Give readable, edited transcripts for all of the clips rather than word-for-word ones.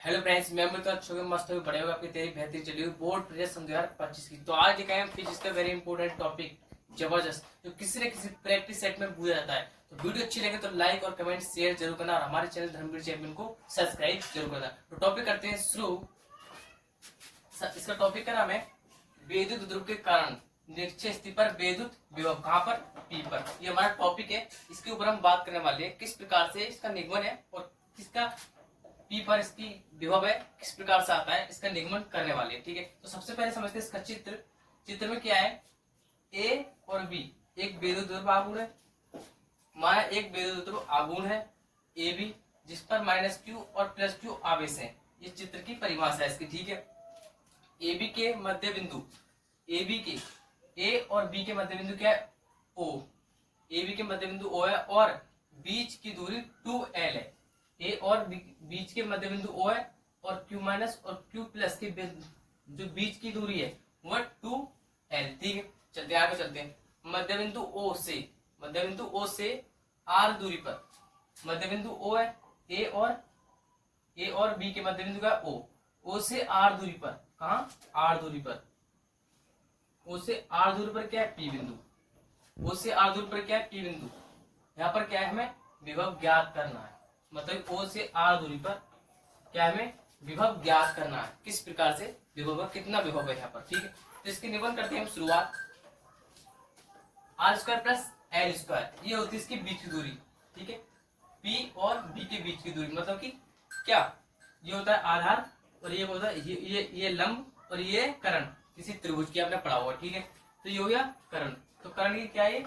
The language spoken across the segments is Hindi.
हेलो फ्रेंड्स, मैं अमृत अच्छे होंगे, मस्त होंगे, बड़े होंगे। आपकी तैयारी बेहतरीन चली हुई बोर्ड परीक्षा 2025 की। तो आज दिखाएं हम फिजिक्स का वेरी इंपॉर्टेंट टॉपिक जबरदस्त, जो किसी न किसी प्रैक्टिस सेट में पूछा जाता है। तो वीडियो अच्छी लगे तो लाइक और कमेंट शेयर जरूर करना और हमारे चैनल धर्मवीर चैंपियन को सब्सक्राइब जरूर करना। तो टॉपिक करते हैं शुरू। इसका टॉपिक का नाम है विद्युत ध्रुव के कारण निश्चय स्थिति पर विद्युत विभव। कहां पर? पी पर। ये हमारा टॉपिक है। इसके ऊपर हम बात करने वाले हैं किस प्रकार से इसका निगमन है और किसका पी पर इसकी विभव है, किस प्रकार से आता है, इसका निगमन करने वाले हैं। ठीक है, तो सबसे पहले समझते हैं इसका चित्र में क्या है। ए और बी एक विद्युत ध्रुव आघूर्ण है। माना एक विद्युत ध्रुव आघूर्ण है ए बी, जिस पर माइनस क्यू और प्लस क्यू आवेश है। ये चित्र की परिभाषा है इसकी। ठीक है, ए बी के मध्य बिंदु, ए बी के ए और बी के मध्य बिंदु क्या है? ओ। ए बी के मध्य बिंदु ओ है और बीच की दूरी 2l है। ए और बीच के मध्य बिंदु ओ है और Q माइनस और Q प्लस के जो बीच की दूरी है वह 2l। ठीक है, चलते आगे चलते हैं। मध्य बिंदु O से R दूरी पर, मध्य बिंदु O है ए और B के मध्य बिंदु का O से R दूरी पर। कहा? R दूरी पर। O से R दूरी पर क्या है? P बिंदु। O से R दूरी पर क्या है? P बिंदु। यहाँ पर क्या है? हमें विभव ज्ञात करना है। मतलब O से R दूरी पर क्या हमें विभव ज्ञात करना है। किस प्रकार से विभव, कितना विभव है यहाँ पर। ठीक है, तो इसके निबंध करते हैं हम शुरुआत। R² प्लस L², ये होती है इसकी बीच की दूरी। ठीक है, P और B के बीच की दूरी, मतलब कि क्या ये होता है आधार और ये होता है ये लंब और ये कर्ण किसी त्रिभुज की, आपने पढ़ा हुआ। ठीक है, तो ये हो गया कर्ण। तो कर्ण की क्या है?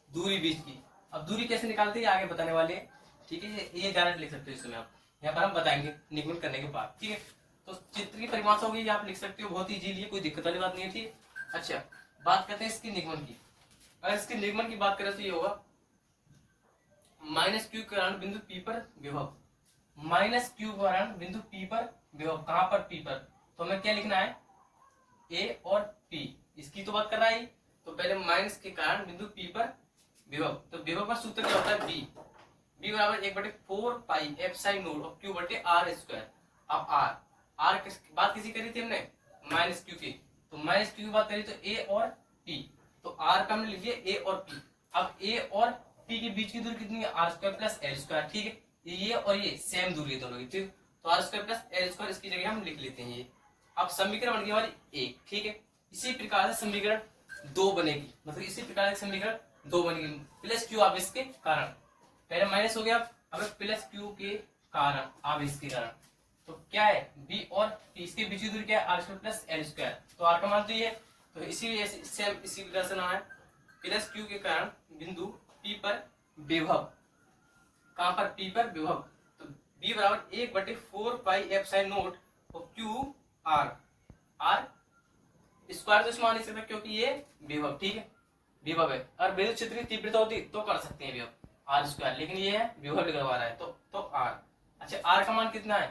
दूरी बीच की। अब दूरी कैसे निकालते हैं आगे बताने वाले हैं। ठीक है, ये डायरेक्ट लिख सकते हो इसमें आप, यहाँ पर हम बताएंगे निगमन करने के बाद। ठीक है, तो चित्र की परिभाषा होगी, आप लिख सकते हो, बहुत ही इजीली है, कोई दिक्कत वाली बात नहीं है। ठीक है, अच्छा बात करते हैं इसकी निगमन की। अगर इसके निगमन की बात करें तो ये होगा माइनस क्यू के कारण बिंदु पी पर विभव। माइनस क्यू के कारण बिंदु पी पर विभव। कहां पर? पी पर। तो हमें क्या लिखना है? ए और पी, इसकी तो बात कर रहा है। तो पहले माइनस के कारण बिंदु पी पर विभव। तो विभव का सूत्र क्या होता है? बी बराबर 1/4 पाई एप्सिलॉन नॉट और क्यू बटे आर स्क्वायर। अब आर बात किसी करी थी हमने? माइनस क्यू की। तो माइनस क्यू की बात करी तो ए और पी, तो आर का हमने लिख दिया ए और पी। अब ए और पी के बीच की दूरी कितनी है? R² plus L²। ठीक है, ये और ये सेम दूरी है दोनों की। ठीक, तो R² प्लस L² इसकी जगह हम लिख लेते हैं ये। अब समीकरण बन गई हमारी एक। ठीक है, इसी प्रकार से समीकरण 2 बनेगी, मतलब इसी प्रकार से समीकरण 2 बनेगी। प्लस क्यू आवेश के कारण, पहले माइनस हो गया, अब प्लस क्यू के कारण, आवेश के कारण। तो क्या है? बी और पी, इसके बीच की दूरी क्या है? R² plus L²। तो आर का मान तो ये है, तो इसी प्रकार से नाम है प्लस क्यू के कारण बिंदु पी पर विभव। कहां पर? पी पर विभव। तो बी बराबर 1/4 पाई एप्सिलॉन नॉट और क्यू आर स्क्वायर तो इसमें नहीं सकता क्योंकि ये विभव। ठीक है, विभव है। और विद्युत क्षेत्र की तीव्रता होती तो कर सकते हैं विभव R², लेकिन ये है विभव लिखवा रहा है तो आर। अच्छा, आर का मान कितना है?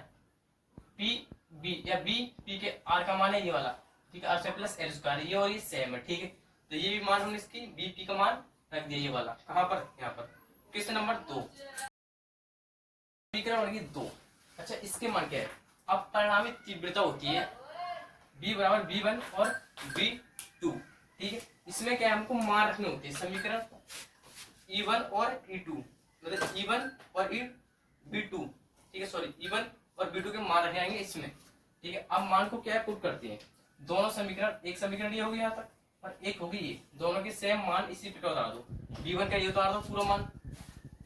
पी बी या बी पी के आर का मान है ये वाला। ठीक है, R² प्लस L², ये और ये सेम है। ठीक है, तो ये भी मान हमने इसकी बी पी का मान रख दिया ये वाला। कहां पर? यहाँ पर। किस नंबर 2, समीकरण बन 2। अच्छा, इसके मान क्या है? अब परिणामी तीव्रता होती है B बराबर B1 और B2। ठीक है, इसमें क्या है? हमको मान रखने होते हैं समीकरण E1 और E2, मतलब E1 और B2। ठीक है, सॉरी E1 और B2 के मान रखे आएंगे इसमें। ठीक है, अब मान को क्या पुट करते हैं, दोनों समीकरण, एक समीकरण ये होगी यहाँ तक और एक होगी ये, दोनों के सेम मान इसी प्रकार उतार दो। B1 का ये उतार दो पूरा मान।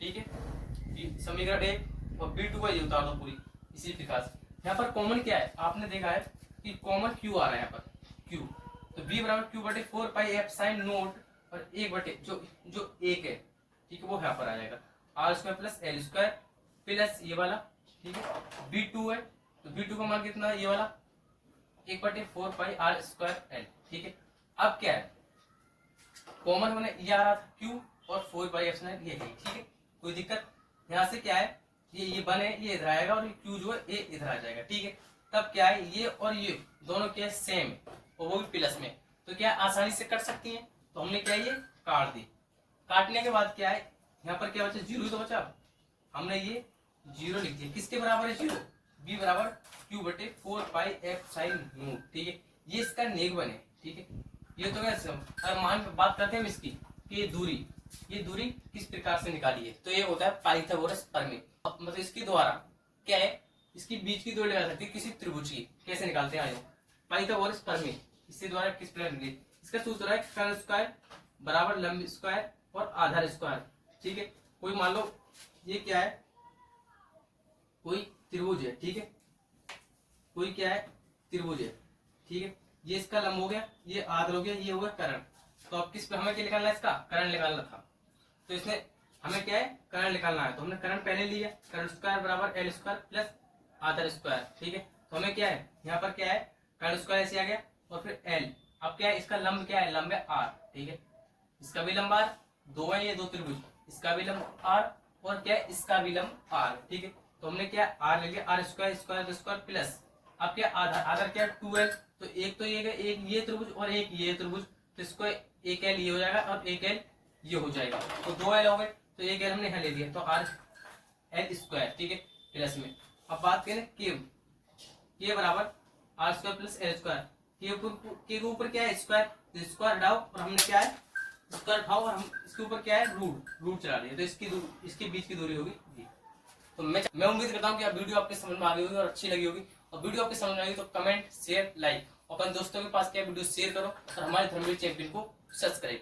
ठीक है, समीकरण 1 और B2 का ये उतार दो पूरी इसी प्रकार से। यहाँ पर कॉमन क्या है? आपने देखा है कि कॉमन Q आ रहा है यहाँ पर, Q। तो B बराबर Q/4 पाई एप्सिलॉन नॉट और 1 जो एक है, ठीक है, वो यहाँ पर आ जाएगा R² प्लस L² प्लस ये वाला। ठीक है, B2 है तो B2 का मान कितना है? ये वाला 1/4 पाई R²L। ठीक है, अब क्या है? कॉमन होने ये आ रहा था Q और 4 पाई एप्सिलॉन ये है। ठीक है, कोई दिक्कत? यहाँ से क्या है? ये बने, ये इधर आएगा और Q जो है ये इधर आ जाएगा। ठीक है, तब क्या है? ये और ये दोनों क्या है? सेम और वो भी प्लस में, तो क्या आसानी से कट सकती हैं। तो हमने क्या ये काट दी। काटने के बाद क्या है? यहाँ पर क्या बचा? 0 तो बचा। हमने ये 0 लिख दिया। किसके बराबर है 0? बी बराबर क्यू बटे 4 पाई एफ साइन नोट, ठीक है। ये इसका नेक बने, ठीक है। ये तो वैसे अगर मान बात करते हैं हम इसकी कि ये दूरी किस प्रकार से निकाली है, तो ये होता है पाइथागोरस प्रमेय। मतलब इसके द्वारा क्या है, इसकी बीच की दूरी निकाल सकते हैं किसी त्रिभुज की, कैसे निकालते हैं आइए। पाइथागोरस प्रमेय इसके द्वारा किस प्रकार निकली, इसका सूत्र है कर्ण स्क्वायर बराबर लंब स्क्वायर और आधार स्क्वायर, ठीक है। कोई मान लो ये क्या है, कोई त्रिभुज है, ठीक है। कोई क्या है, त्रिभुज है, ठीक है। ये इसका लंब हो गया, ये आधार हो गया, ये हो गया कर्ण। तो अब किस पे हमें क्या निकालना है, इसका कर्ण निकालना था। तो इसने हमें क्या है, कर्ण निकालना है, तो हमने कर्ण पहले लिया, कर्ण स्क्वायर बराबर एल स्क्वायर प्लस आधार स्क्वायर, ठीक है। तो हमें क्या है, यहाँ पर क्या है, कर्ण स्क्वायर ऐसे आ गया और फिर एल। अब क्या है, इसका लंब क्या है, लंब है आर, ठीक है। इसका भी लंब आर, दो है ये दो त्रिभुज, इसका भी लंब आर और क्या है, इसका भी लंब आर, ठीक है। तो हमने क्या आर ले लिया, r square square square plus अब क्या आधार, आधार क्या है 2l, तो एक तो ये त्रिभुज और एक ये त्रिभुज, तो इसको एक एल ये हो जाएगा और एक एल ये हो जाएगा, तो 2l हो गए। तो एक एल हमने यहाँ ले लिया, तो आर एल स्क्वायर, ठीक है, प्लस में। अब बात करें के बराबर r square plus l square, के ऊपर क्या है स्क्वायर, तो स्क्वायर हटाओ और हमने क्या है स्क्वायर उठाओ और हम इसके ऊपर क्या है रूट चला दिया, तो इसके बीच की दूरी होगी। तो मैं उम्मीद करता हूँ कि आप वीडियो आपके समझ में आ गई होगी और अच्छी लगी होगी। और वीडियो आपके समझ में आएगी तो कमेंट शेयर लाइक और अपने दोस्तों के पास क्या वीडियो शेयर करो और हमारे धर्मवीर चैंपियन को सब्सक्राइब।